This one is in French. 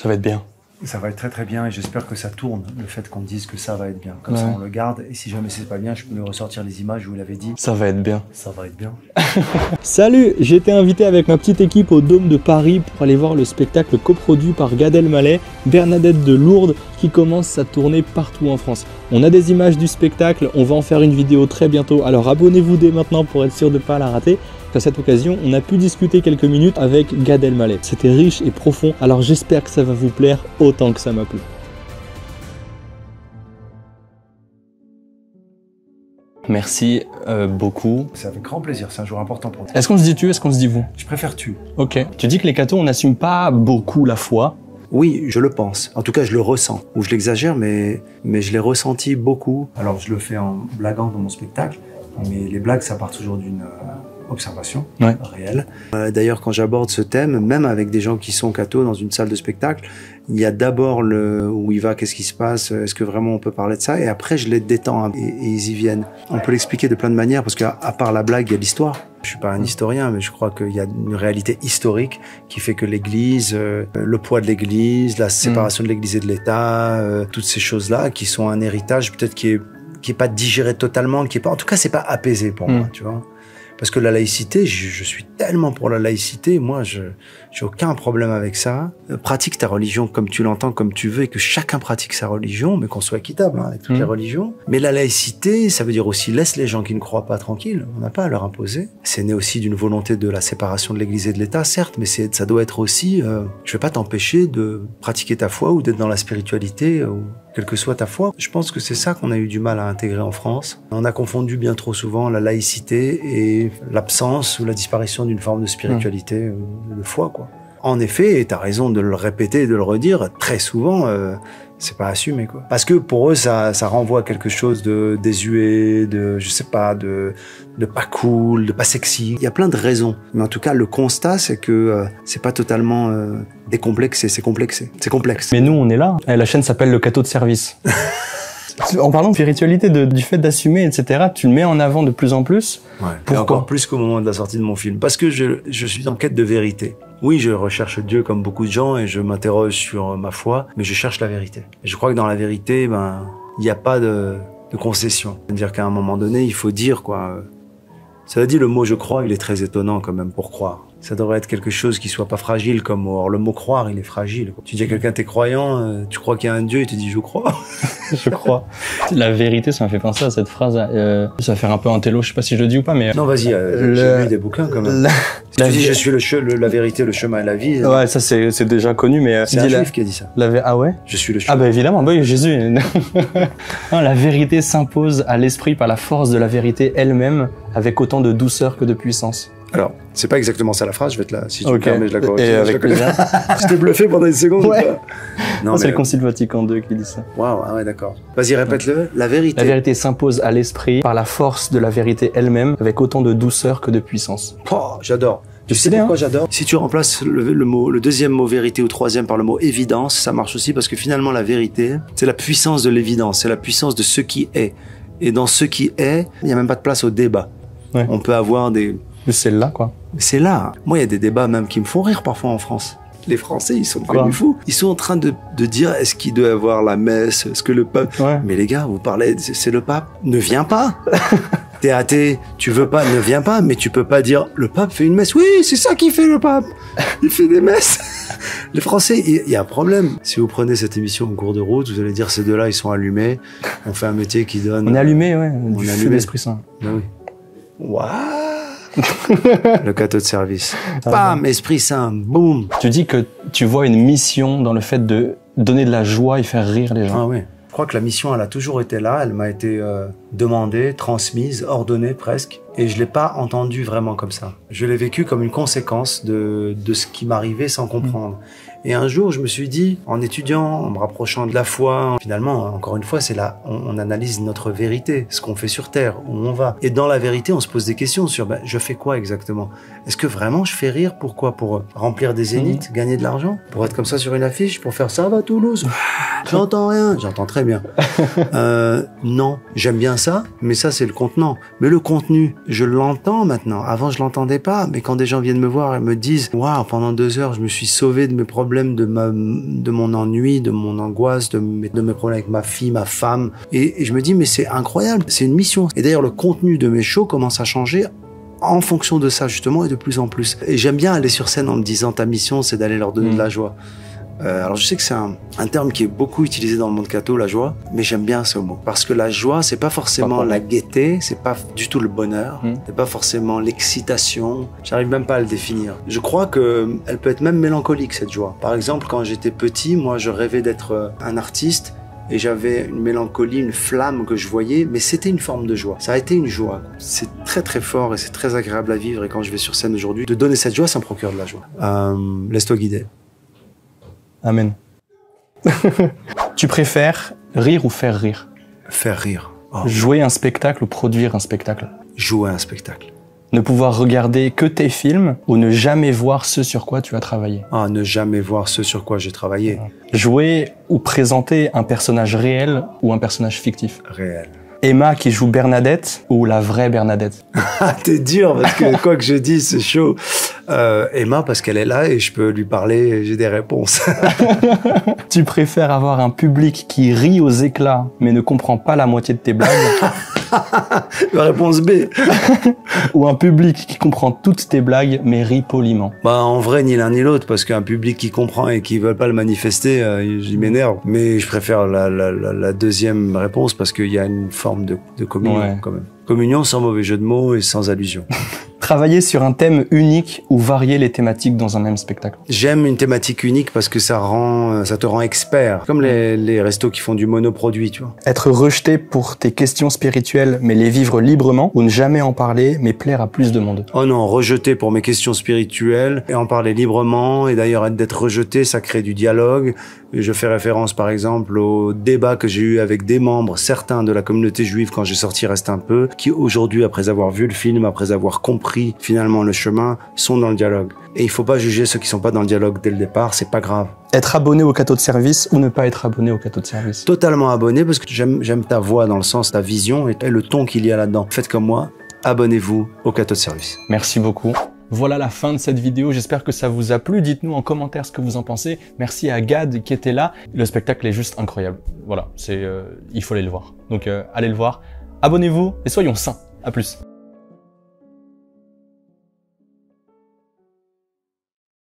Ça va être bien. Ça va être très très bien et j'espère que ça tourne, le fait qu'on dise que ça va être bien. Comme ça, on le garde et si jamais c'est pas bien, je peux lui ressortir les images où il avait dit. Ça va être bien. Ça va être bien. Salut, j'ai été invité avec ma petite équipe au Dôme de Paris pour aller voir le spectacle coproduit par Gad Elmaleh, Bernadette de Lourdes, qui commence sa tournée partout en France. On a des images du spectacle, on va en faire une vidéo très bientôt, alors abonnez-vous dès maintenant pour être sûr de ne pas la rater. À cette occasion, on a pu discuter quelques minutes avec Gad Elmaleh. C'était riche et profond, alors j'espère que ça va vous plaire autant que ça m'a plu. Merci beaucoup. C'est avec grand plaisir, c'est un jour important pour toi. Est-ce qu'on se dit tu, est-ce qu'on se dit vous? Je préfère tu. Ok. Tu dis que les cathos, on n'assume pas beaucoup la foi. Oui, je le pense. En tout cas, je le ressens. Ou je l'exagère, mais je l'ai ressenti beaucoup. Alors, je le fais en blaguant dans mon spectacle, mais les blagues, ça part toujours d'une observation réelle. D'ailleurs, quand j'aborde ce thème, même avec des gens qui sont cathos dans une salle de spectacle, il y a d'abord le où il va, qu'est-ce qui se passe, est-ce que vraiment on peut parler de ça, et après je les détends et ils y viennent. On peut l'expliquer de plein de manières parce qu'à part la blague, il y a l'histoire. Je suis pas un historien, mais je crois qu'il y a une réalité historique qui fait que l'Église, le poids de l'Église, la séparation de l'Église et de l'État, toutes ces choses-là qui sont un héritage peut-être qui est pas digéré totalement, qui est pas, en tout cas c'est pas apaisé pour moi, tu vois. Parce que la laïcité, je suis tellement pour la laïcité, moi j'ai aucun problème avec ça. Pratique ta religion comme tu l'entends, comme tu veux, et que chacun pratique sa religion, mais qu'on soit équitable avec toutes les religions. Mais la laïcité, ça veut dire aussi laisse les gens qui ne croient pas tranquilles, on n'a pas à leur imposer. C'est né aussi d'une volonté de la séparation de l'Église et de l'État, certes, mais ça doit être aussi, je vais pas t'empêcher de pratiquer ta foi ou d'être dans la spiritualité, ou quelle que soit ta foi. Je pense que c'est ça qu'on a eu du mal à intégrer en France. On a confondu bien trop souvent la laïcité et l'absence ou la disparition d'une forme de spiritualité, de foi, quoi. En effet, et t'as raison de le répéter et de le redire, très souvent, c'est pas assumé, quoi. Parce que pour eux, ça renvoie à quelque chose de désuet, de, je sais pas, de pas cool, de pas sexy. Il y a plein de raisons. Mais en tout cas, le constat, c'est que c'est pas totalement décomplexé, c'est complexé. C'est complexe. Mais nous, on est là. La chaîne s'appelle Le Catho de Service. En parlant de spiritualité, du fait d'assumer, etc., tu le mets en avant de plus en plus. Ouais. Et encore plus qu'au moment de la sortie de mon film. Parce que je suis en quête de vérité. Oui, je recherche Dieu comme beaucoup de gens et je m'interroge sur ma foi, mais je cherche la vérité. Et je crois que dans la vérité, il n'y a pas de concession. C'est-à-dire qu'à un moment donné, il faut dire, quoi. Ça veut dire le mot « je crois », il est très étonnant quand même pour croire. Ça devrait être quelque chose qui soit pas fragile comme mot. Or, le mot croire, il est fragile. Tu dis à quelqu'un t'es croyant, tu crois qu'il y a un Dieu, il te dit je crois. Je crois. La vérité, ça m'a fait penser à cette phrase. Ça va faire un peu un télo, je sais pas si je le dis ou pas, mais. Non, vas-y, j'ai lu des bouquins quand même. Tu dis je suis la vérité, le chemin et la vie. Ouais, ça c'est déjà connu, mais. C'est un juif qui a dit ça. Ah ouais? Je suis le chemin. Ah bah évidemment, bah oui, Jésus. Non, la vérité s'impose à l'esprit par la force de la vérité elle-même, avec autant de douceur que de puissance. Alors, c'est pas exactement ça la phrase, je vais te la, si tu me permets, je la corrige. Et avec plaisir. Je t'ai bluffé pendant une seconde. Ouais. Non, c'est le Concile Vatican II qui dit ça. Waouh, ah ouais, d'accord. Vas-y, répète-le. La vérité. La vérité s'impose à l'esprit par la force de la vérité elle-même, avec autant de douceur que de puissance. Oh, j'adore. Tu sais pourquoi j'adore? Si tu remplaces le deuxième mot vérité ou troisième par le mot évidence, ça marche aussi parce que finalement la vérité, c'est la puissance de l'évidence, c'est la puissance de ce qui est. Et dans ce qui est, il n'y a même pas de place au débat. Ouais. On peut avoir des... C'est là, quoi. C'est là. Moi, il y a des débats même qui me font rire parfois en France. Les Français, ils sont devenus fous. Ils sont en train de dire, est-ce qu'il doit y avoir la messe? Est-ce que le pape... Ouais. Mais les gars, vous parlez, c'est le pape. Ne viens pas. T'es athée, tu veux pas, ne viens pas. Mais tu peux pas dire, le pape fait une messe. Oui, c'est ça qu'il fait, le pape. Il fait des messes. Les Français, il y a un problème. Si vous prenez cette émission en cours de route, vous allez dire, ces deux-là, ils sont allumés. On fait un métier qui donne... On est allumé, ouais. On est allumé. L'Esprit Saint. Ben oui. Waouh. Le Catho de Service. Bam, Esprit Saint, boum. Tu dis que tu vois une mission dans le fait de donner de la joie et faire rire les gens. Ah oui. Je crois que la mission, elle a toujours été là. Elle m'a été demandée, transmise, ordonnée presque. Et je l'ai pas entendue vraiment comme ça. Je l'ai vécu comme une conséquence de ce qui m'arrivait sans comprendre. Et un jour, je me suis dit, en étudiant, en me rapprochant de la foi, finalement, encore une fois, c'est là, on analyse notre vérité, ce qu'on fait sur Terre, où on va. Et dans la vérité, on se pose des questions sur, je fais quoi exactement? Est-ce que vraiment je fais rire? Pourquoi? Pour remplir des zéniths, gagner de l'argent? Pour être comme ça sur une affiche? Pour faire ça va Toulouse? J'entends rien. J'entends très bien. Non, j'aime bien ça, mais ça, c'est le contenant. Mais le contenu, Je l'entends maintenant. Avant, je l'entendais pas. Mais quand des gens viennent me voir et me disent, waouh, pendant 2 heures, je me suis sauvé de mes problèmes, de mon ennui, de mon angoisse, de mes problèmes avec ma fille, ma femme. Et je me dis, mais c'est incroyable. C'est une mission. Et d'ailleurs, le contenu de mes shows commence à changer en fonction de ça, justement, et de plus en plus. Et j'aime bien aller sur scène en me disant, ta mission, c'est d'aller leur donner de la joie. Alors je sais que c'est un terme qui est beaucoup utilisé dans le monde catho, la joie, mais j'aime bien ce mot. Parce que la joie, c'est pas forcément la gaieté, c'est pas du tout le bonheur, c'est pas forcément l'excitation, j'arrive même pas à le définir. Je crois que elle peut être même mélancolique, cette joie. Par exemple, quand j'étais petit, moi je rêvais d'être un artiste, et j'avais une mélancolie, une flamme que je voyais, mais c'était une forme de joie. Ça a été une joie. C'est très très fort et c'est très agréable à vivre, et quand je vais sur scène aujourd'hui, de donner cette joie, ça me procure de la joie. Laisse-toi guider. Amen. Tu préfères rire ou faire rire? Faire rire. Oh. Jouer un spectacle ou produire un spectacle? Jouer un spectacle. Ne pouvoir regarder que tes films ou ne jamais voir ce sur quoi tu as travaillé? Ah, ne jamais voir ce sur quoi j'ai travaillé. Jouer ou présenter un personnage réel ou un personnage fictif? Réel. Emma qui joue Bernadette ou la vraie Bernadette? T'es dur parce que quoi que je dise, c'est chaud. Emma parce qu'elle est là et je peux lui parler, j'ai des réponses. Tu préfères avoir un public qui rit aux éclats mais ne comprend pas la moitié de tes blagues? La réponse B. Ou un public qui comprend toutes tes blagues mais rit poliment? Bah en vrai ni l'un ni l'autre parce qu'un public qui comprend et qui veut pas le manifester, j'y m'énerve. Mais je préfère la deuxième réponse parce qu'il y a une forme de communion quand même. Communion sans mauvais jeu de mots et sans allusion. Travailler sur un thème unique ou varier les thématiques dans un même spectacle? J'aime une thématique unique parce que ça te rend expert. Comme les restos qui font du monoproduit, tu vois. Être rejeté pour tes questions spirituelles mais les vivre librement ou ne jamais en parler mais plaire à plus de monde? Oh non, rejeté pour mes questions spirituelles et en parler librement. Et d'ailleurs, d'être rejeté, ça crée du dialogue. Et je fais référence par exemple au débat que j'ai eu avec des membres, certains de la communauté juive quand j'ai sorti Reste un peu, qui aujourd'hui, après avoir vu le film, après avoir compris finalement le chemin, sont dans le dialogue. Et il faut pas juger ceux qui sont pas dans le dialogue dès le départ, c'est pas grave. Être abonné au Cateau de Service ou ne pas être abonné au Cateau de Service? Totalement abonné parce que j'aime ta voix dans le sens, ta vision et le ton qu'il y a là-dedans. Faites comme moi, abonnez-vous au Cateau de Service. Merci beaucoup. Voilà la fin de cette vidéo, j'espère que ça vous a plu, dites-nous en commentaire ce que vous en pensez. Merci à Gad qui était là, le spectacle est juste incroyable. Voilà, il faut aller le voir. Donc allez le voir, abonnez-vous et soyons sains, à plus.